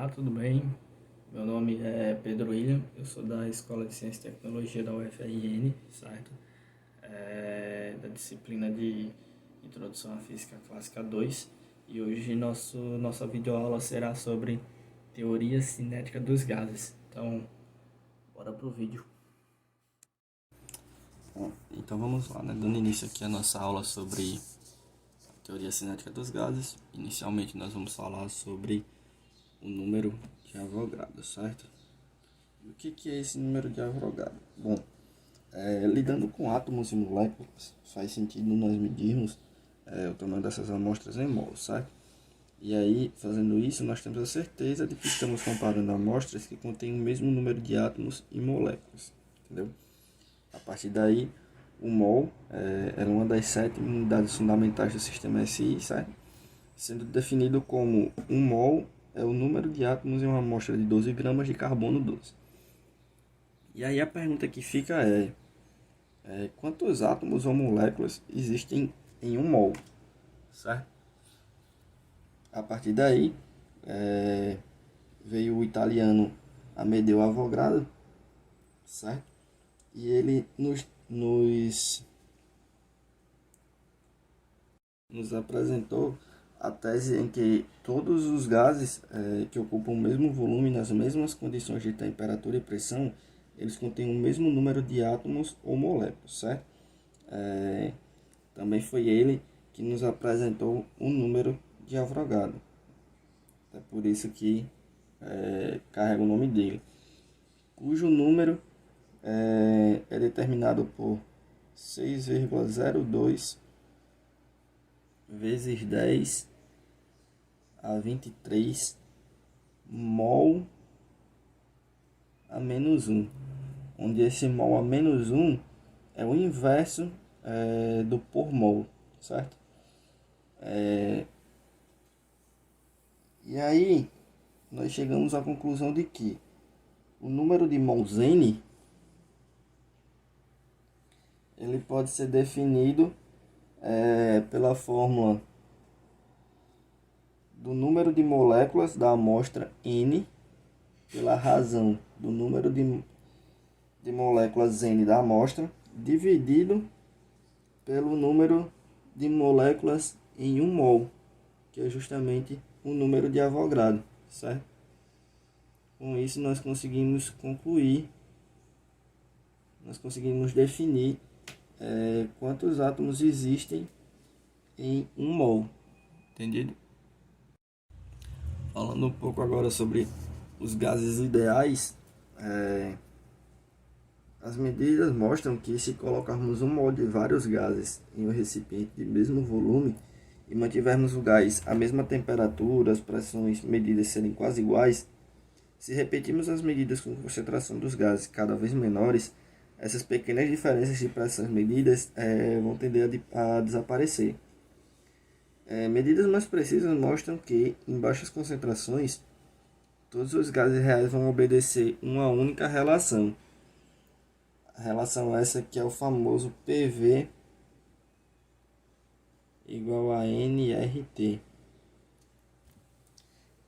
Olá, tudo bem? Meu nome é Pedro William, eu sou da Escola de Ciência e Tecnologia da UFRN, certo? Da disciplina de Introdução à Física Clássica 2, e hoje nossa videoaula será sobre teoria cinética dos gases. Então, bora pro vídeo. Bom, então vamos lá, né? Dando início aqui a nossa aula sobre a teoria cinética dos gases. Inicialmente nós vamos falar sobre o número de Avogadro, certo? E o que é esse número de Avogadro? Bom, lidando com átomos e moléculas, faz sentido nós medirmos o tamanho dessas amostras em mol, certo? E aí, fazendo isso, nós temos a certeza de que estamos comparando amostras que contêm o mesmo número de átomos e moléculas, entendeu? A partir daí, o mol era uma das 7 unidades fundamentais do sistema SI, certo? Sendo definido como um mol é o número de átomos em uma amostra de 12 gramas de carbono 12. E aí a pergunta que fica é quantos átomos ou moléculas existem em um mol, certo? A partir daí, veio o italiano Amedeo Avogadro, certo? E ele nos apresentou a tese em que todos os gases que ocupam o mesmo volume nas mesmas condições de temperatura e pressão, eles contêm o mesmo número de átomos ou moléculas, certo? Também foi ele que nos apresentou o número de Avogadro. É por isso que carrega o nome dele, cujo número é determinado por 6,02 vezes 10 a 23 mol a menos 1, onde esse mol a menos 1 é o inverso do por mol, certo? E aí nós chegamos à conclusão de que o número de mols N ele pode ser definido pela fórmula do número de moléculas da amostra N pela razão do número de moléculas N da amostra dividido pelo número de moléculas em 1 mol, que é justamente o número de Avogadro, certo? Com isso nós conseguimos concluir, nós conseguimos definir quantos átomos existem em 1 mol, entendido? Falando um pouco agora sobre os gases ideais, as medidas mostram que se colocarmos um mol de vários gases em um recipiente de mesmo volume e mantivermos o gás à mesma temperatura, as pressões medidas serem quase iguais, se repetirmos as medidas com concentração dos gases cada vez menores, essas pequenas diferenças de pressões medidas vão tender a desaparecer. Medidas mais precisas mostram que, em baixas concentrações, todos os gases reais vão obedecer uma única relação. A relação essa que é o famoso PV igual a nRT,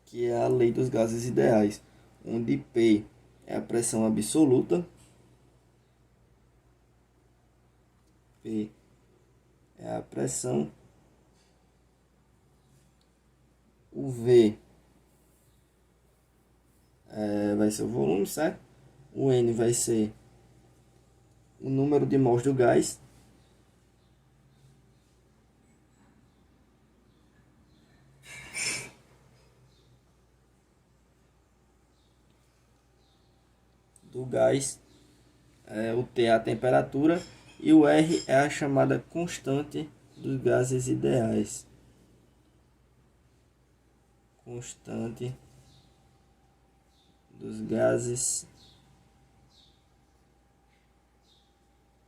que é a lei dos gases ideais, onde P é a pressão absoluta, P é a pressão, o V vai ser o volume, certo? O N vai ser o número de mols do gás, o T é a temperatura e o R é a chamada constante dos gases ideais. Constante dos gases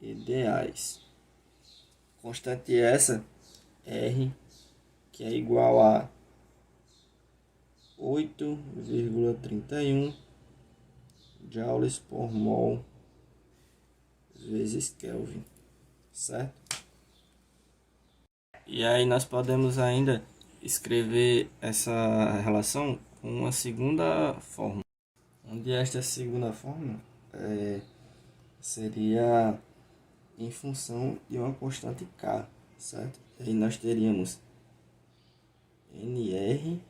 ideais. Constante essa, R, que é igual a 8,31 joules por mol vezes Kelvin, certo? E aí nós podemos ainda escrever essa relação com uma segunda fórmula, onde esta segunda fórmula seria em função de uma constante K, certo? E aí nós teríamos NR,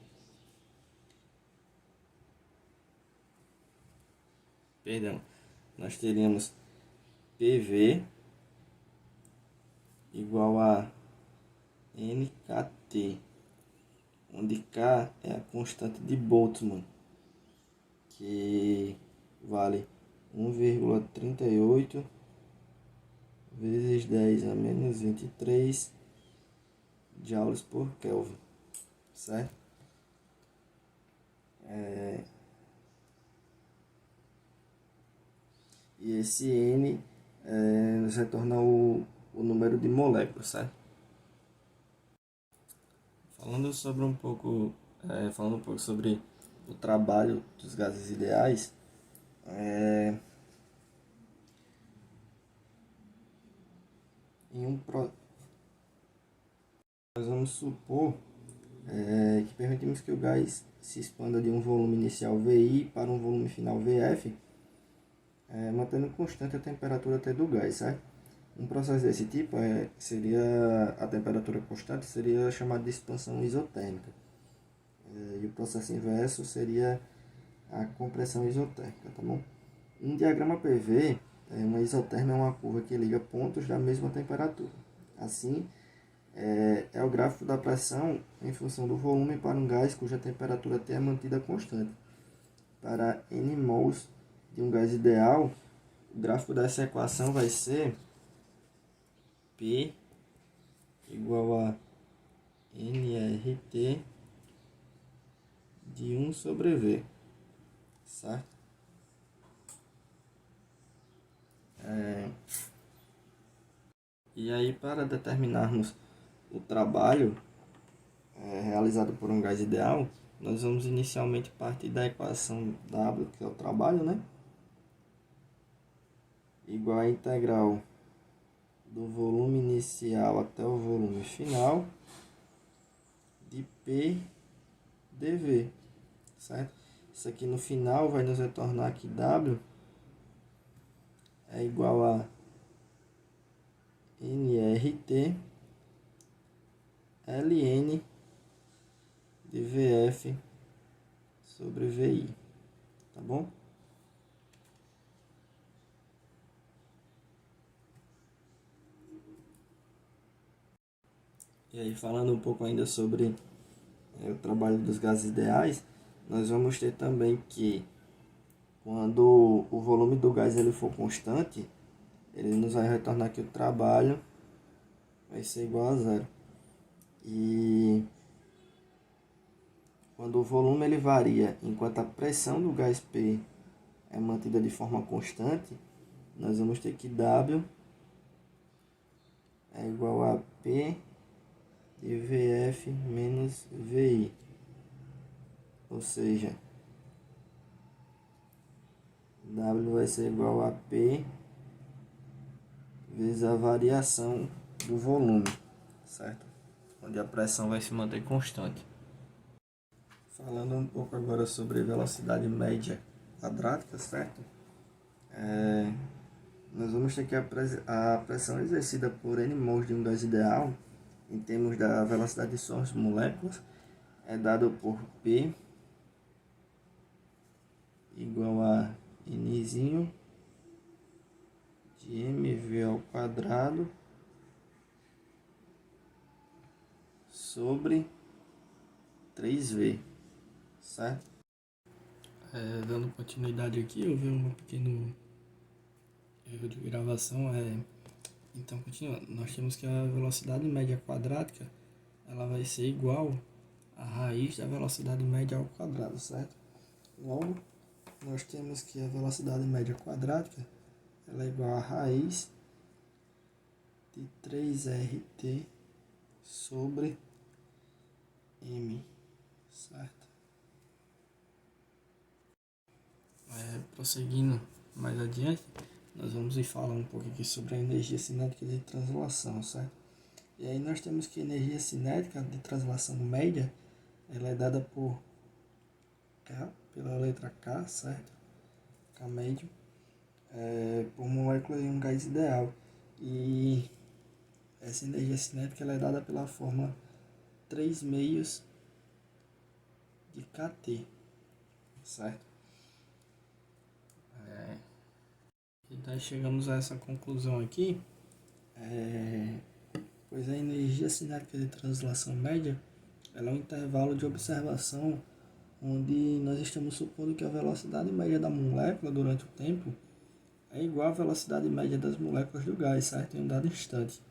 perdão, nós teríamos PV igual a NKT, onde K é a constante de Boltzmann, que vale 1,38 vezes 10 a menos 23 joules por Kelvin, certo? E esse N nos retorna o número de moléculas, certo? Falando um pouco sobre o trabalho dos gases ideais, nós vamos supor que permitimos que o gás se expanda de um volume inicial VI para um volume final VF, mantendo constante a temperatura T do gás, certo? Um processo desse tipo seria a temperatura constante, seria chamado de expansão isotérmica. E o processo inverso seria a compressão isotérmica, tá bom? Um diagrama PV, uma isotérmica é uma curva que liga pontos da mesma temperatura. Assim, é o gráfico da pressão em função do volume para um gás cuja temperatura T é mantida constante. Para N mols de um gás ideal, o gráfico dessa equação vai ser P igual a nRT de 1 sobre V, certo? E aí, para determinarmos o trabalho realizado por um gás ideal, nós vamos inicialmente partir da equação W, que é o trabalho, né? Igual a integral do volume inicial até o volume final de P dV, certo? Isso aqui no final vai nos retornar que W é igual a nRT ln de VF sobre VI, tá bom? E aí, falando um pouco ainda sobre o trabalho dos gases ideais, nós vamos ter também que quando o volume do gás ele for constante, ele nos vai retornar que o trabalho vai ser igual a zero. E quando o volume ele varia, enquanto a pressão do gás P é mantida de forma constante, nós vamos ter que W é igual a P de VF menos VI. Ou seja, W vai ser igual a P vezes a variação do volume, certo? Onde a pressão vai se manter constante. Falando um pouco agora sobre velocidade média quadrática, certo? Nós vamos ter que a pressão exercida por N mols de um gás ideal, em termos da velocidade de suas moléculas, é dado por P igual a Nzinho de mv ao quadrado sobre 3V, certo? Dando continuidade aqui, eu vi um pequeno erro de gravação. Então, continuando, nós temos que a velocidade média quadrática ela vai ser igual à raiz da velocidade média ao quadrado, certo? Logo, nós temos que a velocidade média quadrática ela é igual à raiz de 3RT sobre M, certo? Prosseguindo mais adiante, nós vamos ir falar um pouco aqui sobre a energia cinética de translação, certo? E aí nós temos que a energia cinética de translação média ela é dada por pela letra K, certo? K médio, por molécula em um gás ideal. E essa energia cinética ela é dada pela forma 3 meios de kT, certo? Então chegamos a essa conclusão aqui, pois a energia cinética de translação média ela é um intervalo de observação onde nós estamos supondo que a velocidade média da molécula durante o tempo é igual à velocidade média das moléculas do gás, certo? Em um dado instante.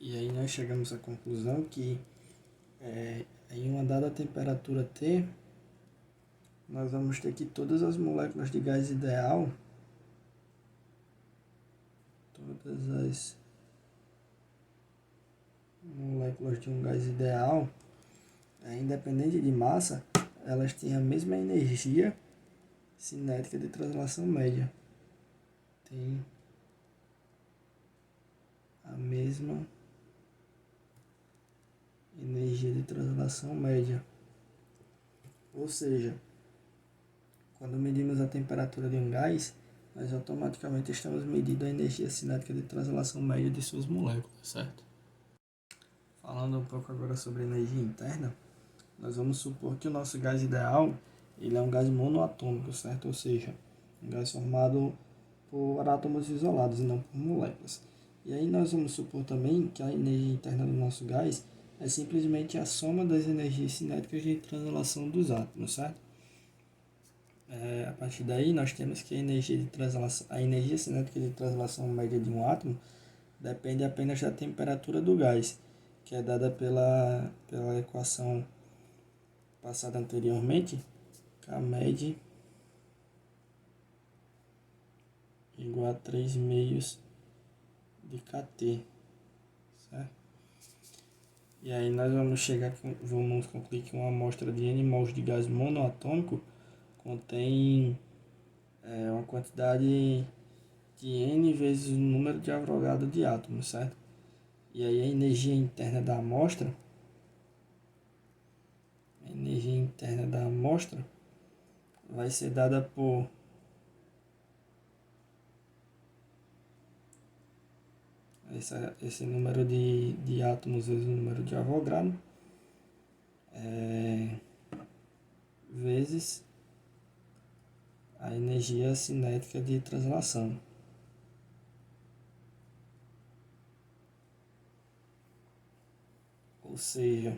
E aí nós chegamos à conclusão que em uma dada temperatura T, nós vamos ter que todas as moléculas de gás ideal, todas as moléculas de um gás ideal, independente de massa, elas têm a mesma energia cinética de translação média. Tem a mesma energia de translação média. Ou seja, quando medimos a temperatura de um gás, nós automaticamente estamos medindo a energia cinética de translação média de suas moléculas, certo? Falando um pouco agora sobre energia interna, nós vamos supor que o nosso gás ideal ele é um gás monoatômico, certo? Ou seja, um gás formado por átomos isolados e não por moléculas. E aí nós vamos supor também que a energia interna do nosso gás é simplesmente a soma das energias cinéticas de translação dos átomos, certo? A partir daí nós temos que a energia cinética de translação média de um átomo depende apenas da temperatura do gás, que é dada pela equação passada anteriormente, Kmed igual a 3 meios de Kt, certo? E aí nós vamos concluir que uma amostra de N mols de gás monoatômico contém uma quantidade de N vezes o número de Avogadro de átomos, certo? E aí a energia interna da amostra vai ser dada por esse número de átomos vezes o número de Avogadro, vezes a energia cinética de translação. Ou seja,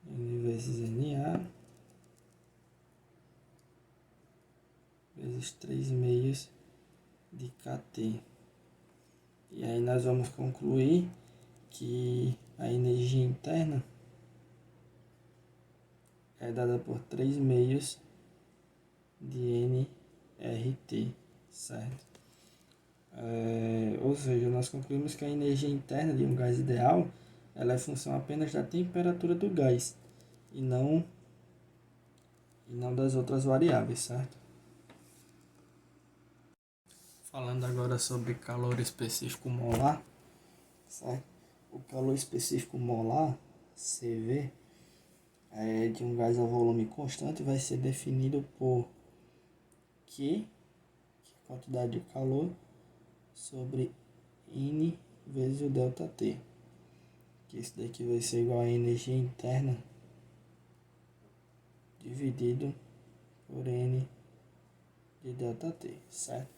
N vezes NA vezes 3 meios de Kt. E aí nós vamos concluir que a energia interna é dada por 3 meios de nRT, certo? Ou seja, nós concluímos que a energia interna de um gás ideal ela é função apenas da temperatura do gás e não das outras variáveis, certo? Falando agora sobre calor específico molar, certo? O calor específico molar, CV, de um gás a volume constante vai ser definido por Q, que é a quantidade de calor, sobre N vezes o ΔT. Que isso daqui vai ser igual a energia interna dividido por N de ΔT, certo?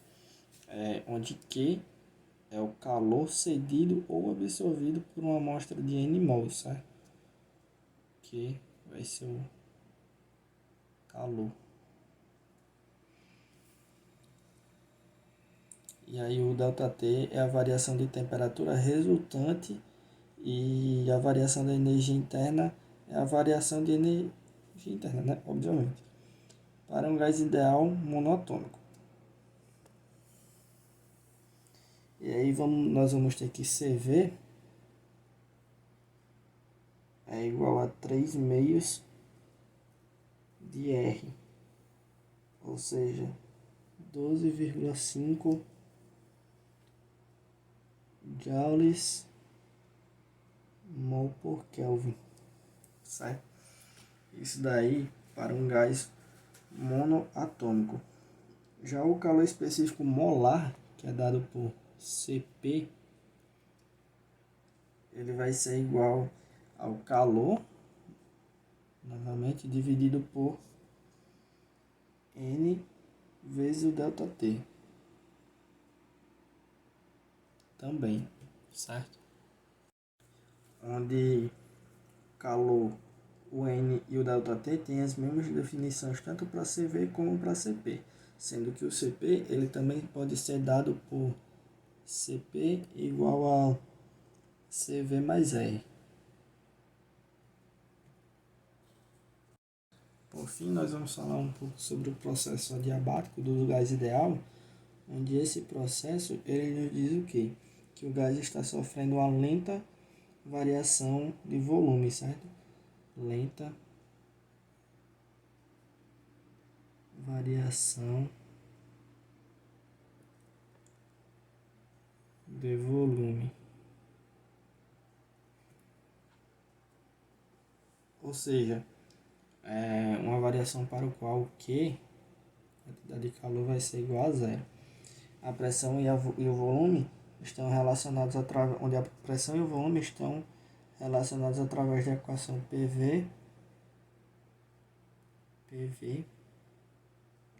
Onde Q é o calor cedido ou absorvido por uma amostra de N mols, certo? Que vai ser o calor. E aí o ΔT é a variação de temperatura resultante e a variação da energia interna é a variação de energia interna, né? Obviamente. Para um gás ideal monoatômico. E aí nós vamos ter que CV é igual a 3 meios de R, ou seja, 12,5 joules mol por Kelvin, certo? Isso daí para um gás monoatômico. Já o calor específico molar, que é dado por Cp, ele vai ser igual ao calor, novamente dividido por N vezes o ΔT. Também, certo? Onde calor, o N e o ΔT têm as mesmas definições tanto para CV como para Cp, sendo que o Cp ele também pode ser dado por Cp igual a CV mais R. Por fim, nós vamos falar um pouco sobre o processo adiabático do gás ideal, onde esse processo ele nos diz o quê? Que o gás está sofrendo uma lenta variação de volume, certo? Lenta variação de volume. Ou seja, é uma variação para o qual o Q, a quantidade de calor, vai ser igual a zero. A pressão e o volume estão relacionados onde a pressão e o volume estão relacionados através da equação PV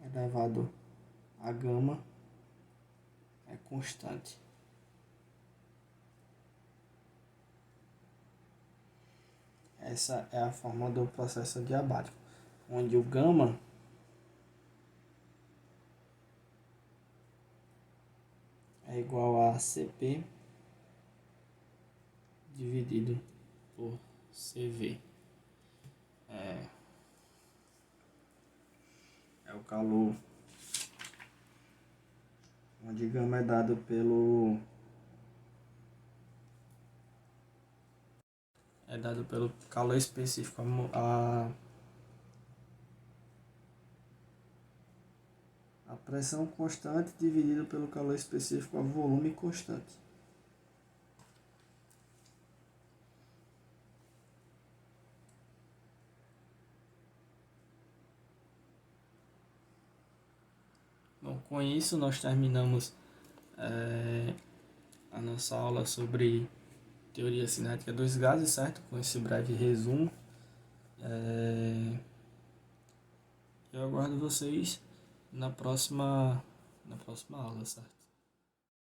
elevado a gama é constante. Essa é a forma do processo adiabático, onde o gama é igual a Cp dividido por Cv. É o calor, onde gama é dado pelo calor específico, a pressão constante dividido pelo calor específico a volume constante. Bom, com isso nós terminamos a nossa aula sobre teoria cinética dos gases, certo? Com esse breve resumo. Eu aguardo vocês na próxima aula, certo?